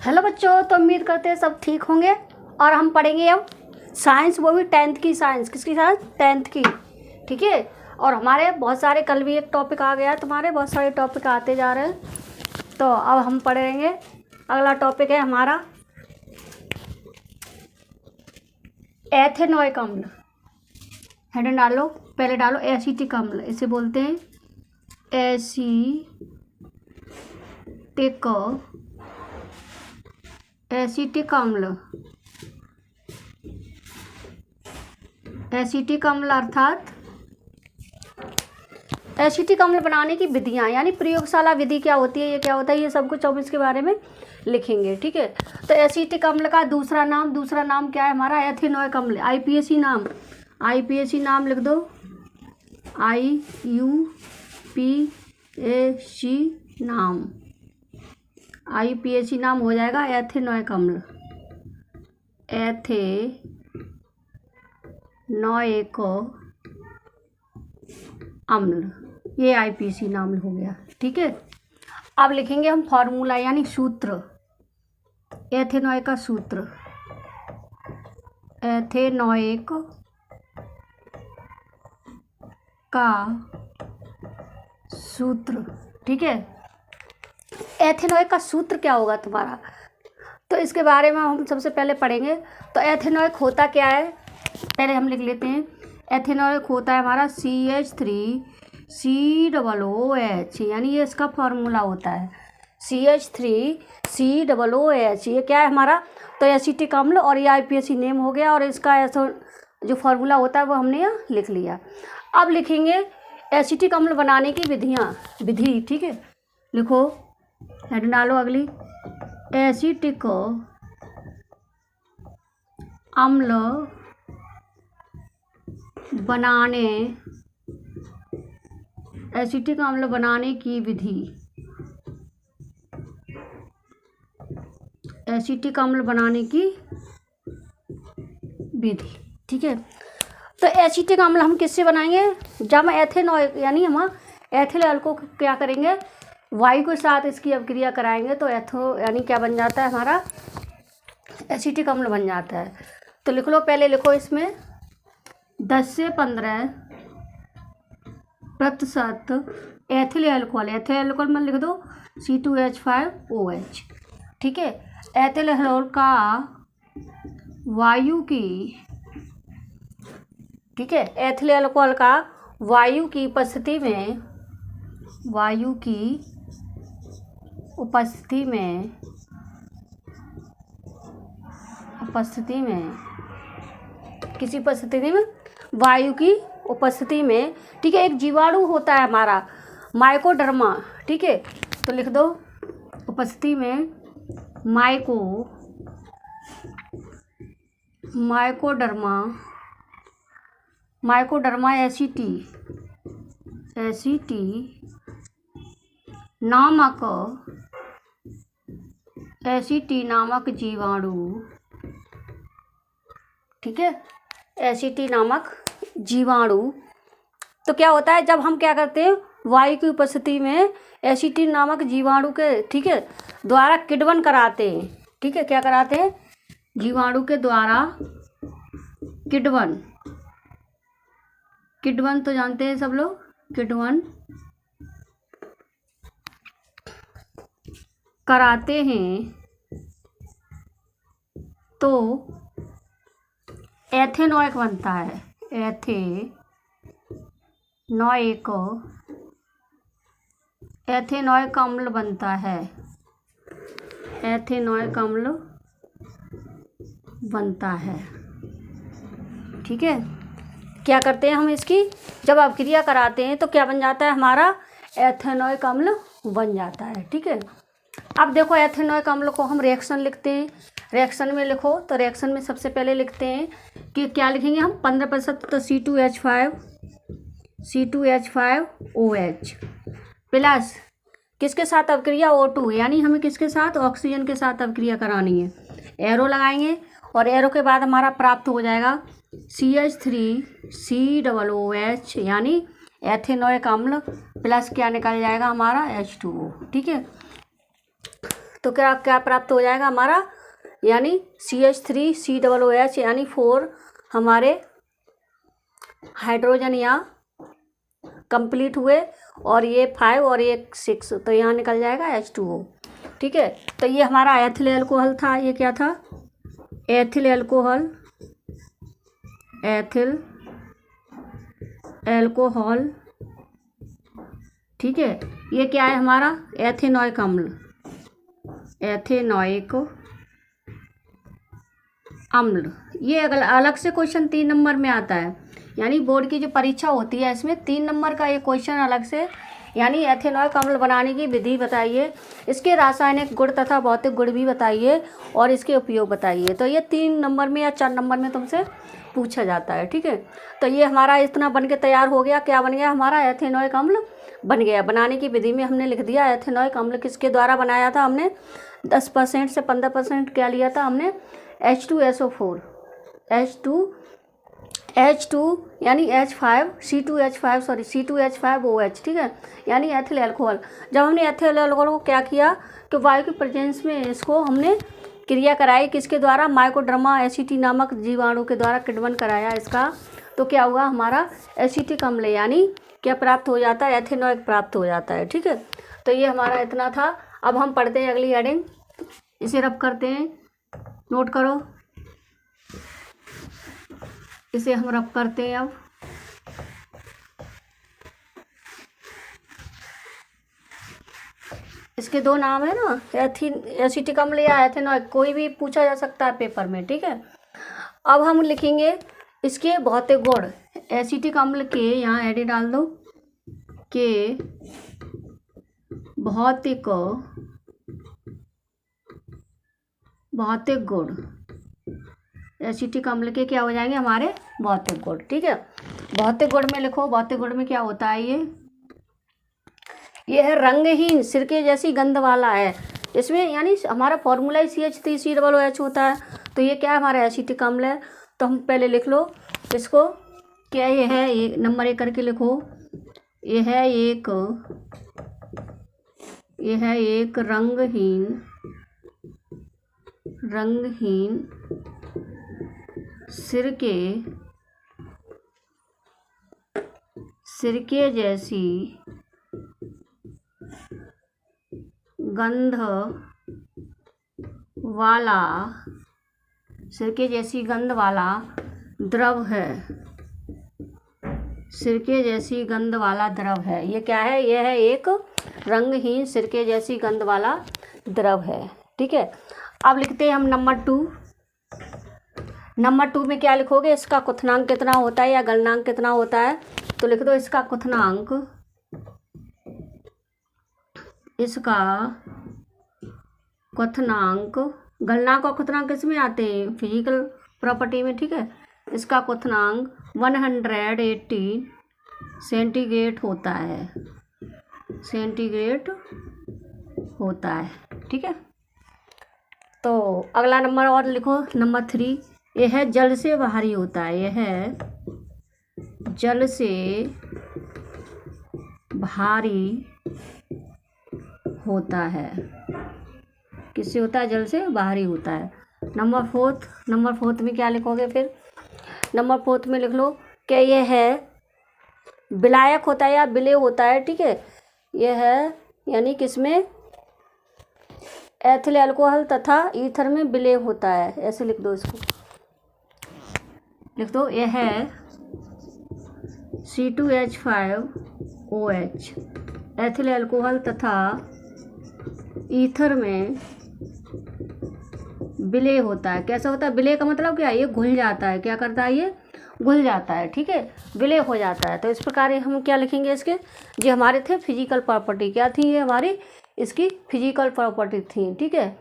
Hello बच्चों, तो उम्मीद करते हैं सब ठीक होंगे। और हम पढ़ेंगे अब साइंस, वो भी 10th की साइंस। किसकी साइंस? 10th की। ठीक है। और हमारे बहुत सारे, कल भी एक टॉपिक आ गया, तुम्हारे बहुत सारे टॉपिक आते जा रहे हैं। तो अब हम पढ़ेंगे, अगला टॉपिक है हमारा एथेनॉइक अम्ल। हेडर डालो, पहले डालो एसिटिक अम्ल। इसे बोलते हैं एसिटिक अम्ल। एसिटिक अम्ल अर्थात एसिटिक अम्ल बनाने की विधियाँ, यानी प्रयोगशाला विधि क्या होती है, ये क्या होता है, ये सब कुछ हम इसके बारे में लिखेंगे। ठीक है। तो एसिटिक अम्ल का दूसरा नाम क्या है हमारा? एथेनॉइक अम्ल। आईपीएसी नाम लिख दो। आईपीएसी नाम हो जाएगा एथेनॉइक अम्ल। एथेनॉइक अम्ल, ये आईपीएसी नाम हो गया। ठीक है। अब लिखेंगे हम फॉर्मूला, यानी सूत्र। एथेनॉइक का सूत्र, एथेनॉइक का सूत्र। ठीक है। एथेनॉइक का सूत्र क्या होगा तुम्हारा, तो इसके बारे में हम सबसे पहले पढ़ेंगे। तो एथेनॉइक होता क्या है, पहले हम लिख लेते हैं। एथेनॉइक होता है हमारा CH3COOH, यानी ये इसका फॉर्मूला होता है CH3COOH। ये क्या है हमारा? तो एसिटिक अम्ल, और ये आईपीएसी नेम हो गया, और इसका ऐसा जो फॉर्मूला होता है वो हमने यहाँ लिख लिया। अब लिखेंगे एसिटिक अम्ल बनाने की विधि। ठीक है। लिखो, हेड डालो अगली। एसिटिक अम्ल बनाने की विधि। एसिटिक अम्ल बनाने की विधि। ठीक है। तो एसिटिक अम्ल हम किससे बनाएंगे? जब हम एथेनॉइक, यानी हम एथिल को क्या करेंगे, वायु के साथ इसकी अभिक्रिया कराएंगे, तो यानी क्या बन जाता है हमारा? एसिटिक अम्ल बन जाता है। तो लिख लो, पहले लिखो इसमें 10 से 15% एथिल अल्कोहल में लिख दो C2H5OH। ठीक है। एथिल अल्कोहल का वायु की, ठीक है, एथिल अल्कोहल का वायु की उपस्थिति में किसी उपस्थिति में, वायु की उपस्थिति में, ठीक है, एक जीवाणु होता है हमारा माइकोडर्मा। ठीक है। तो लिख दो, उपस्थिति में माइकोडर्मा एसिटी नामक जीवाणु। ठीक है। एसिटी नामक जीवाणु। तो क्या होता है, जब हम क्या करते हैं, वायु की उपस्थिति में एसिटी नामक जीवाणु के, ठीक है, द्वारा किण्वन कराते हैं। ठीक है। क्या कराते हैं? जीवाणु के द्वारा किण्वन तो जानते हैं सब लोग, किण्वन कराते हैं, तो एथेनॉइक बनता है। एथेनॉइक अम्ल बनता है। एथेनॉइक अम्ल बनता है। ठीक है। क्या करते हैं हम इसकी, जब अभिक्रिया कराते हैं तो क्या बन जाता है हमारा? एथेनॉइक अम्ल बन जाता है। ठीक है। अब देखो, एथेनॉइक अम्ल को हम रिएक्शन लिखते हैं। रिएक्शन में लिखो, तो रिएक्शन में सबसे पहले लिखते हैं कि क्या लिखेंगे हम? 15%, तो C2H5OH प्लस किसके साथ अभिक्रिया? O2, यानी हमें किसके साथ? ऑक्सीजन के साथ अभिक्रिया करानी है। एरो लगाएंगे, और एरो के बाद हमारा प्राप्त हो जाएगा CH3COOH, यानी एथेनॉइक अम्ल, प्लस क्या निकल जाएगा हमारा? H2O। ठीक है। तो क्या क्या प्राप्त हो जाएगा हमारा, यानी CH3COOH यानी 4 हमारे हाइड्रोजन यहाँ कंप्लीट हुए, और ये 5 और ये 6, तो यहाँ निकल जाएगा H2O। ठीक है, तो ये हमारा एथिल एल्कोहल था। ये क्या था? Ethyl alcohol, ethyl alcohol. ठीक है, ये क्या है हमारा? एथेनॉइक अम्ल, एथेनॉइक अम्ल। ये अलग से क्वेश्चन 3 नंबर में आता है, यानी बोर्ड की जो परीक्षा होती है इसमें 3 नंबर का ये क्वेश्चन अलग से, यानी एथेनॉइक अम्ल बनाने की विधि बताइए, इसके रासायनिक गुण तथा भौतिक गुण भी बताइए, और इसके उपयोग बताइए। तो ये 3 नंबर में या 4 नंबर में तुमसे पूछा जाता है। ठीक है, तो ये हमारा इतना बन के तैयार हो गया। क्या बन गया हमारा? एथेनॉइक अम्ल बन गया। बनाने की विधि में हमने लिख दिया एथेनॉइक अम्ल किसके द्वारा बनाया था हमने? 10% से 15% क्या लिया था हमने? H2SO4, H2 यानी C2H5OH। ठीक है, यानी एथिल एल्कोहल। जब हमने एथिल एल्कोहल को क्या किया कि वायु के प्रेजेंस में इसको हमने क्रिया कराई, किसके द्वारा? माइकोडर्मा एसिटी नामक जीवाणु के द्वारा किण्वन कराया इसका। तो क्या हुआ हमारा? एसिटिक अम्ल, यानी क्या प्राप्त हो जाता है? एथेनॉइक प्राप्त हो जाता है। ठीक है, तो ये हमारा इतना था। अब हम पढ़ते हैं अगली हेडिंग, इसे रब करते हैं, नोट करो, इसे हम रब करते हैं। अब इसके 2 नाम है ना, एसिटिक अम्ल या एथेनॉइक, कोई भी पूछा जा सकता है पेपर में। ठीक है, अब हम लिखेंगे इसके भौतिक गुण। एसिटिक अम्ल के, यहाँ एडी डाल दो, के भौतिक गुण। एसिटिक अम्ल के क्या हो जाएंगे हमारे? भौतिक गुण। ठीक है, भौतिक गुण में लिखो, भौतिक गुण में क्या होता है? ये है रंगहीन सिरके जैसी गंध वाला है। इसमें यानी हमारा फॉर्मूला ही CH3COOH होता है। तो ये क्या है हमारा? एसिटिक अम्ल है। तो हम पहले लिख लो इसको, क्या ये है? ये नंबर 1 करके लिखो। ये है एक रंगहीन सिरके जैसी गंध वाला द्रव है। सिरके जैसी गंध वाला द्रव है। ये क्या है? यह है एक रंगहीन सिरके जैसी गंध वाला द्रव है। ठीक है, अब लिखते हैं हम नंबर 2। नंबर 2 में क्या लिखोगे? इसका क्वथनांक कितना होता है या गलनांक कितना होता है? तो लिख दो इसका क्वथनांक, गलनांक और क्वथनांक किसमें आते हैं? फिजिकल प्रॉपर्टी में। ठीक है, इसका क्वथनांक 180 सेंटीग्रेड होता है। ठीक है, तो अगला नंबर और लिखो, नंबर 3। यह है जल से भारी होता है। यह है जल से भारी होता है। किससे होता है? जल से भारी होता है। नंबर 4 में क्या लिखोगे फिर? नंबर 4 में लिख लो कि यह है विलायक होता है या विलेय होता है। ठीक है, यह है यानी किसमें? एथिल एल्कोहल तथा ईथर में विलेय होता है। ऐसे लिख दो इसको, लिख दो यह है C2H5OH एथिल एल्कोहल तथा ईथर में विलेय होता है। कैसा होता है? विलेय का मतलब क्या है? ये घुल जाता है। क्या करता है? ये घुल जाता है। ठीक है, विलेय हो जाता है। तो इस प्रकार हम क्या लिखेंगे इसके? जो हमारे थे फिजिकल प्रॉपर्टी, क्या थी ये हमारी? इसकी फिजिकल प्रॉपर्टी थी। ठीक है,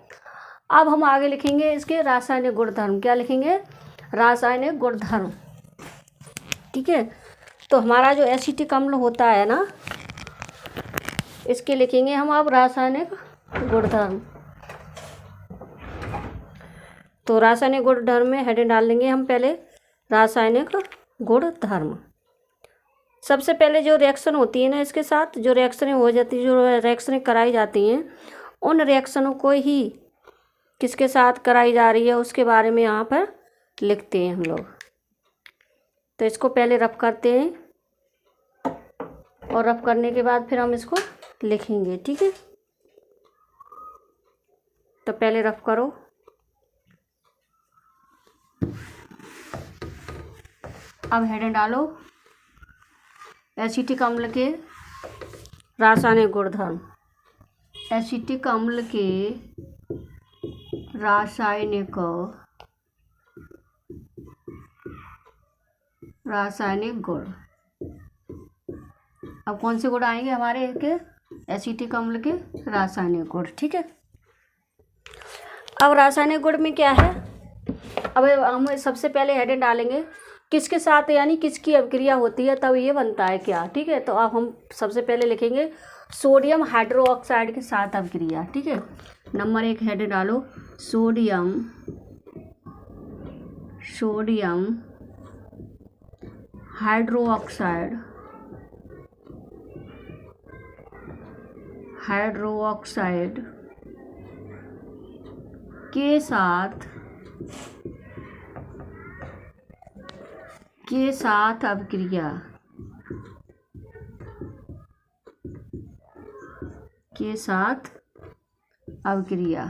अब हम आगे लिखेंगे इसके रासायनिक गुणधर्म। क्या लिखेंगे? रासायनिक गुणधर्म। ठीक है, तो हमारा जो एसिटिक अम्ल होता है ना, इसके लिखेंगे हम अब रासायनिक गुणधर्म। तो रासायनिक गुणधर्म में हेडिंग डाल देंगे हम पहले रासायनिक गुणधर्म। सबसे पहले जो रिएक्शन होती है ना इसके साथ, जो रिएक्शनें हो जाती है, जो रिएक्शनें कराई जाती हैं, उन रिएक्शनों को ही किसके साथ कराई जा रही है उसके बारे में यहाँ पर लिखते हैं हम लोग। तो इसको पहले रफ करते हैं और रफ करने के बाद फिर हम इसको लिखेंगे, ठीक है। तो पहले रफ करो। अब हेडिंग डालो, एसिटिक अम्ल के रासायनिक गुणधर्म। एसिटिक अम्ल के रासायनिक गुण। अब कौन से गुण आएंगे हमारे के एसिटिक अम्ल के रासायनिक गुण, ठीक है। अब रासायनिक गुण में क्या है, अब हम सबसे पहले हेडिंग डालेंगे किसके साथ, यानी किसकी अभिक्रिया होती है तब ये बनता है क्या, ठीक है। तो अब हम सबसे पहले लिखेंगे सोडियम हाइड्रोक्साइड के साथ अभिक्रिया, ठीक है। नंबर 1 हेडिंग डालो, सोडियम हाइड्रोक्साइड के साथ अभिक्रिया,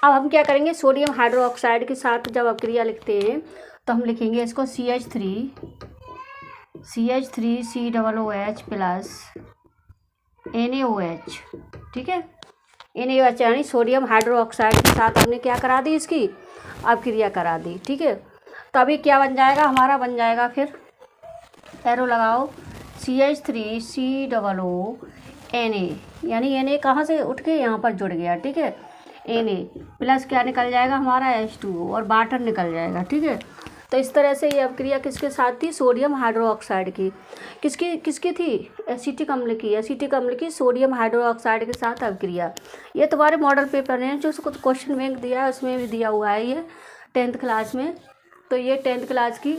अब हम क्या करेंगे, सोडियम हाइड्रोक्साइड के साथ जब अभिक्रिया लिखते हैं तो हम लिखेंगे इसको CH3COOH प्लस NaOH, ठीक है। NaOH यानी सोडियम हाइड्रोक्साइड के साथ हमने क्या करा दी, इसकी अभिक्रिया करा दी, ठीक है। तो अभी क्या बन जाएगा हमारा, बन जाएगा फिर एरो लगाओ CH3COO यानी Na कहाँ से उठ के यहाँ पर जुड़ गया, ठीक है। Na प्लस क्या निकल जाएगा हमारा H2O और वाटर निकल जाएगा, ठीक है। तो इस तरह से ये अभिक्रिया किसके साथ थी, सोडियम हाइड्रोक्साइड की। किसकी थी, एसिटिक अम्ल की सोडियम हाइड्रोक्साइड के साथ अभिक्रिया। ये तुम्हारे मॉडल पेपर हैं जो उसको क्वेश्चन बैंक दिया है उसमें भी दिया हुआ है ये 10th क्लास में। तो ये 10th क्लास की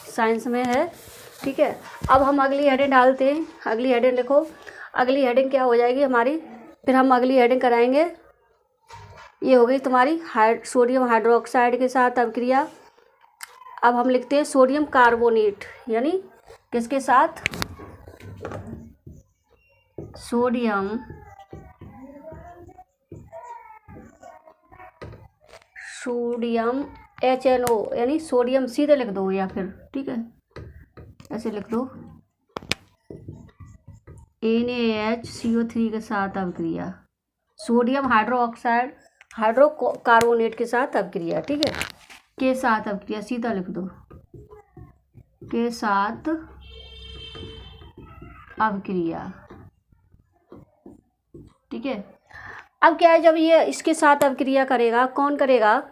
साइंस में है, ठीक है। अब हम अगली हेडिंग डालते हैं, अगली हेडिंग लिखो। अगली हेडिंग क्या हो जाएगी हमारी, फिर हम अगली हेडिंग कराएंगे, ये हो गई तुम्हारी सोडियम हाइड्रोक्साइड के साथ अभिक्रिया। अब हम लिखते हैं सोडियम कार्बोनेट, यानी किसके साथ, सोडियम HNO यानी सोडियम सीधे लिख दो या फिर, ठीक है, ऐसे लिख दो NaHCO3 के साथ अभिक्रिया, सोडियम हाइड्रोकार्बोनेट के साथ अभिक्रिया, ठीक है, के साथ अभिक्रिया सीधा लिख दो, के साथ अभिक्रिया, ठीक है। अब क्या है, जब ये इसके साथ अभिक्रिया करेगा, कौन करेगा,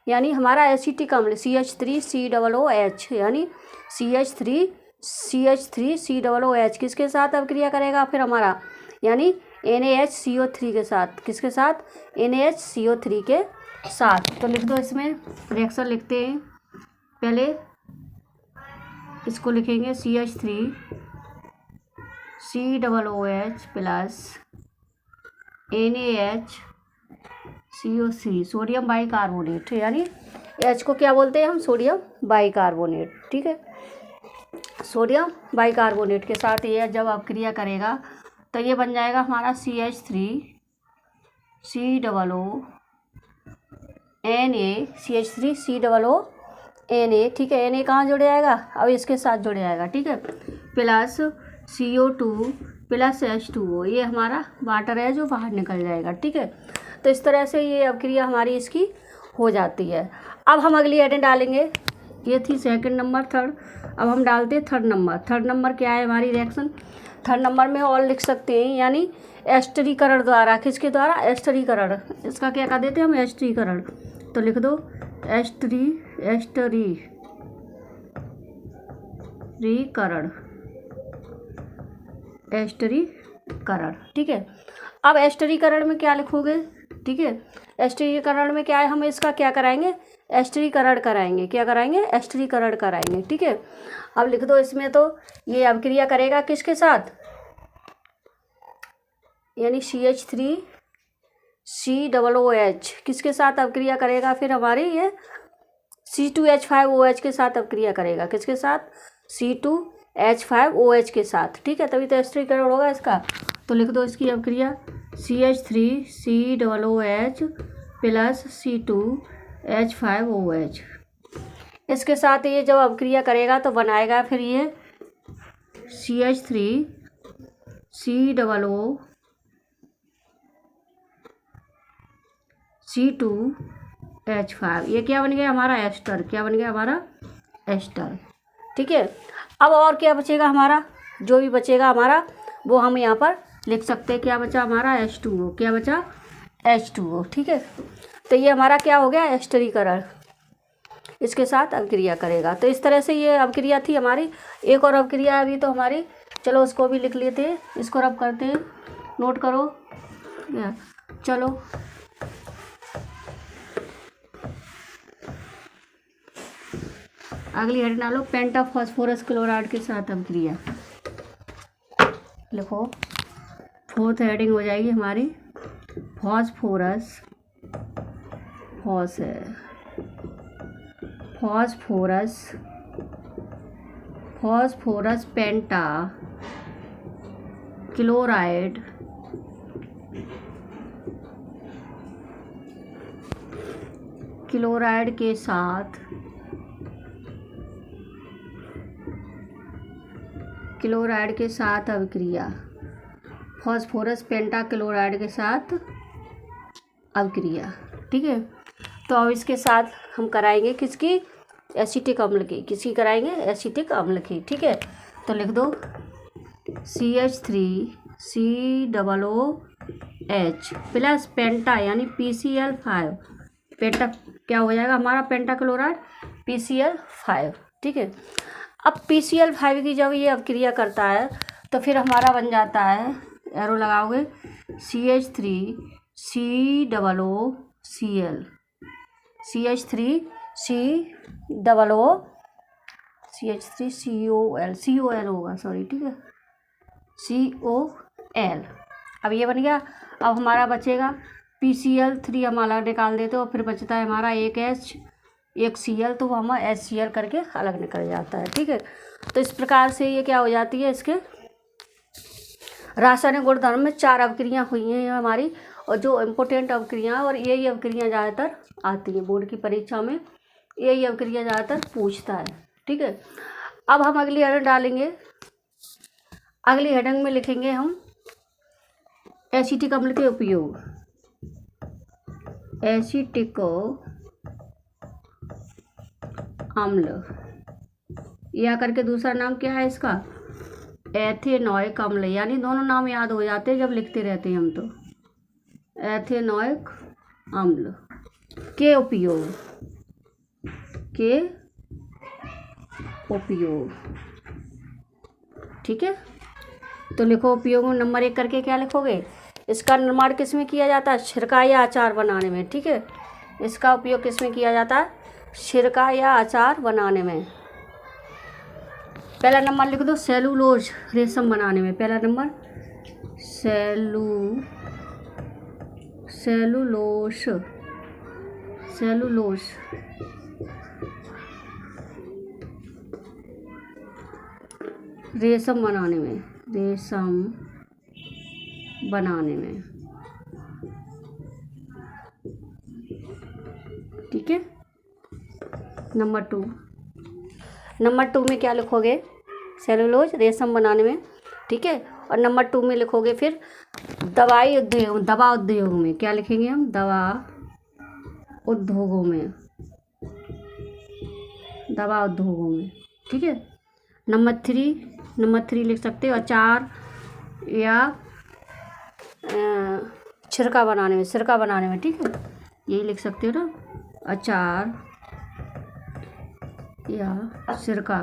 यानी हमारा एसिटिक अम्ल CH3COOH यानी CH3COOH किसके साथ अभिक्रिया करेगा फिर हमारा, यानी NaHCO3 के साथ, किसके साथ, NaHCO3 के साथ। तो लिख दो, इसमें रिएक्शन लिखते हैं, पहले इसको लिखेंगे CH3COOH plus NaHCO3 sodium bicarbonate, यानी H को क्या बोलते हैं हम, सोडियम बाइकार्बोनेट, ठीक है। सोडियम बाइकार्बोनेट के साथ ये जब अभिक्रिया करेगा तो ये बन जाएगा हमारा CH3COONA, ठीक है। Na कहाँ जुड़ जाएगा, अब इसके साथ जुड़ जाएगा, ठीक है, प्लस CO2 प्लस H2O, ये हमारा वाटर है जो बाहर निकल जाएगा, ठीक है। तो इस तरह से ये अभिक्रिया हमारी इसकी हो जाती है। अब हम अगली हेडिंग डालेंगे, ये थी सेकंड नंबर, थर्ड। अब हम डालते हैं थर्ड नंबर क्या है हमारी रिएक्शन, थर्ड नंबर में और लिख सकते हैं, यानी एस्टरीकरण द्वारा, किसके द्वारा, एस्टरीकरण, इसका क्या कर देते हैं हम, एस्टरीकरण। तो लिख दो एस्टरीकरण, ठीक है। अब एस्टरीकरण में क्या लिखोगे, ठीक है, एस्टरीकरण में क्या है, हम इसका क्या कराएंगे, एस्टरीकरण कराएंगे, क्या कराएंगे, एस्टरीकरण कराएंगे, ठीक है। अब लिख दो इसमें, तो ये अभिक्रिया करेगा किसके साथ, यानी CH3COOH किसके साथ अभिक्रिया करेगा फिर हमारी ये C2H5OH के साथ अभिक्रिया करेगा। किसके साथ? C2H5OH के साथ। ठीक है, तभी तो एस्टरीकरण होगा इसका। तो लिख दो इसकी अभिक्रिया CH3COOH प्लस C2H5OH। इसके साथ ये जब अभिक्रिया करेगा तो बनाएगा फिर ये CH3COO C2H5। ये क्या बन गया हमारा? एस्टर। क्या बन गया हमारा? एस्टर। ठीक है, अब और क्या बचेगा हमारा? जो भी बचेगा हमारा वो हम यहाँ पर लिख सकते हैं। क्या बचा हमारा? H2O। क्या बचा? H2O। ठीक है, तो ये हमारा क्या हो गया? एस्टरीकरण। इसके साथ अभिक्रिया करेगा। तो इस तरह से ये अभिक्रिया थी हमारी। एक और अभिक्रिया अभी तो हमारी, चलो उसको भी लिख लेते हैं, इसको रब करते हैं, नोट करो। चलो अगली हेड डालो, पेंटाफॉस्फोरस क्लोराइड के साथ अभिक्रिया। लिखो, फोर्थ हेडिंग हो जाएगी हमारी फॉस्फोरस पेंटा क्लोराइड के साथ अभिक्रिया। फॉस्फोरस पेंटा क्लोराइड के साथ अभिक्रिया। ठीक है, तो अब इसके साथ हम कराएंगे किसकी? एसिटिक अम्ल की। किसकी कराएंगे? एसिटिक अम्ल की। ठीक है, तो लिख दो CH3COOH प्लस पेंटा यानी PCl5। पेंटा क्या हो जाएगा हमारा? पेंटा क्लोराइड PCl5। ठीक है, अब PCl5 की जब ये अभिक्रिया करता है तो फिर हमारा बन जाता है, एरो लगाओगे, CH3COOCl। CH3COL होगा, सॉरी। ठीक है, COL। अब ये बन गया। अब हमारा बचेगा PCl3 हम अलग निकाल देते हो, फिर बचता है हमारा एक H एक Cl, तो वो हम HCl करके अलग निकल जाता है। ठीक है, तो इस प्रकार से ये क्या हो जाती है, इसके रासायनिक गुणधर्म में 4 अभिक्रियाँ हुई हैं हमारी, और जो इम्पोर्टेंट अभिक्रियाँ, और यही अभिक्रियाँ ज़्यादातर आती हैं बोर्ड की परीक्षा में, यही अभिक्रिया ज़्यादातर पूछता है। ठीक है, अब हम अगली हेडिंग डालेंगे। अगली हेडिंग में लिखेंगे हम एसिटिक अम्ल के उपयोग। एसिटिक अम्ल, या करके दूसरा नाम क्या है इसका? एथेनॉइक अम्ल। यानी दोनों नाम याद हो जाते हैं जब लिखते रहते हैं हम। तो एथेनॉइक अम्ल के उपयोग ठीक है, तो लिखो उपयोग में नंबर 1 करके क्या लिखोगे? इसका निर्माण किस में किया जाता है? सिरका या अचार बनाने में। ठीक है, इसका उपयोग किस में किया जाता है? सिरका या अचार बनाने में। पहला नंबर लिख दो, सेलुलोज रेशम बनाने में। पहला नंबर सेलुलोज रेशम बनाने में। ठीक है, नंबर 2 में क्या लिखोगे? सेलुलोज रेशम बनाने में। ठीक है, और नंबर 2 में लिखोगे फिर दवा उद्योग में। क्या लिखेंगे हम? दवा उद्योगों में। ठीक है, नंबर 3 लिख सकते हो अचार या सिरका बनाने में। ठीक है, यही लिख सकते हो ना, अचार या सिरका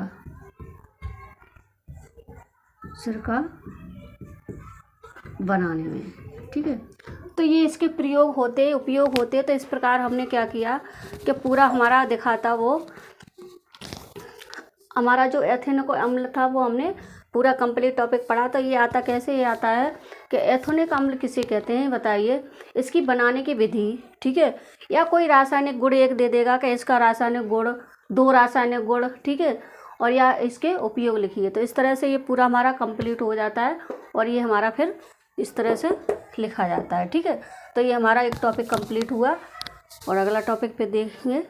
बनाने में। ठीक है, तो ये इसके उपयोग होते। तो इस प्रकार हमने क्या किया कि पूरा हमारा दिखाता, वो हमारा जो एथेनॉइक अम्ल था वो हमने पूरा कंप्लीट टॉपिक पढ़ा। तो ये आता कैसे? ये आता है कि एथोनिक अम्ल किसे कहते हैं बताइए, इसकी बनाने की विधि, ठीक है। या कोई रासायनिक गुण एक दे देगा कि इसका रासायनिक गुण, 2 रासायनिक गुण, ठीक है, और या इसके उपयोग लिखिए। तो इस तरह से ये पूरा हमारा कंप्लीट हो जाता है और ये हमारा फिर इस तरह से लिखा जाता है, ठीक है। तो ये हमारा एक टॉपिक कंप्लीट हुआ और अगला टॉपिक पे देखेंगे।